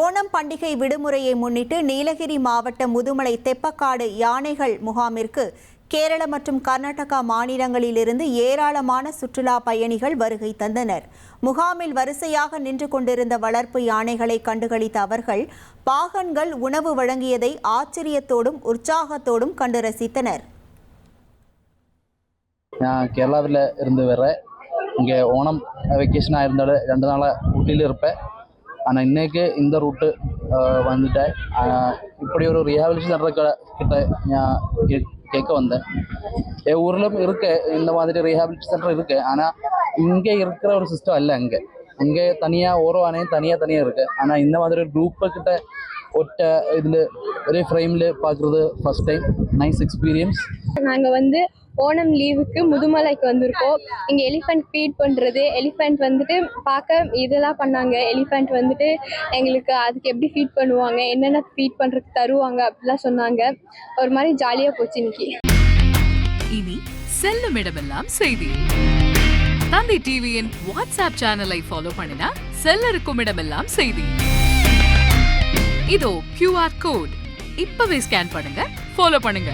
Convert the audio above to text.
ஓணம் பண்டிகை விடுமுறையை முன்னிட்டு நீலகிரி மாவட்ட முதுமலை தெப்பக்காடு யானைகள் முகாமிற்கு கேரள மற்றும் கர்நாடகா மாநிலங்களிலிருந்து ஏராளமான சுற்றுலா பயணிகள் வருகை தந்தனர். முகாமில் வரிசையாக நின்று கொண்டிருந்த வளர்ப்பு யானைகளை கண்டுகளித்த அவர்கள் பாகன்கள் உணவு வழங்கியதை ஆச்சரியத்தோடும் உற்சாகத்தோடும் கண்டு ரசித்தனர். நான் கேரளாவில் இருந்து வர்றேன். இங்கே ஓணம் வெக்கேஷன் ஆயிருந்தாலும் 2 நாளாக ஊட்டியில் இருப்பேன். ஆனால் இன்னைக்கு இந்த ரூட்டு வந்துட்டேன். இப்படி ஒரு ரீஹாபிலிட்டேஷன் சென்டர் கிட்ட நான் கேட்க வந்தேன். என் ஊரிலும் இருக்கு இந்த மாதிரி ரீஹாபிலிட்டேஷன் சென்டர் இருக்கு. ஆனால் இங்கே இருக்கிற ஒரு சிஸ்டம் அல்ல. இங்கே தனியாக ஓரோ ஆனையும் தனியாக இருக்கு. ஆனால் இந்த மாதிரி ஒரு குரூப்பு கிட்ட ஒற்ற இதில் ஒரே ஃப்ரேமில் பார்க்குறது ஃபர்ஸ்ட் டைம். Nice experience. நாங்கள் ஓணம் லீவுக்கு முதுமலைக்கு வந்திருக்கோம். இங்கே எலிஃபெண்ட் ஃபீட் பண்ணுறது, எலிஃபெண்ட் பார்க்க இதெல்லாம் பண்ணாங்க. எலிஃபெண்ட் எங்களுக்கு அதுக்கு எப்படி ஃபீட் பண்ணுவாங்க, என்னென்ன ஃபீட் பண்ணுறதுக்கு தருவாங்க அப்படிலாம் சொன்னாங்க. ஒரு மாதிரி ஜாலியாக போச்சு இன்னைக்கு. இனி செல்லும் இடமெல்லாம் செய்தி. தந்தி டிவியின் வாட்ஸ்அப் சேனலை ஃபாலோ பண்ணினா செல்ல இருக்கும் இடமெல்லாம் செய்தி. இதோ QR கோட் இப்பவே ஸ்கேன் பண்ணுங்க, ஃபாலோ பண்ணுங்க.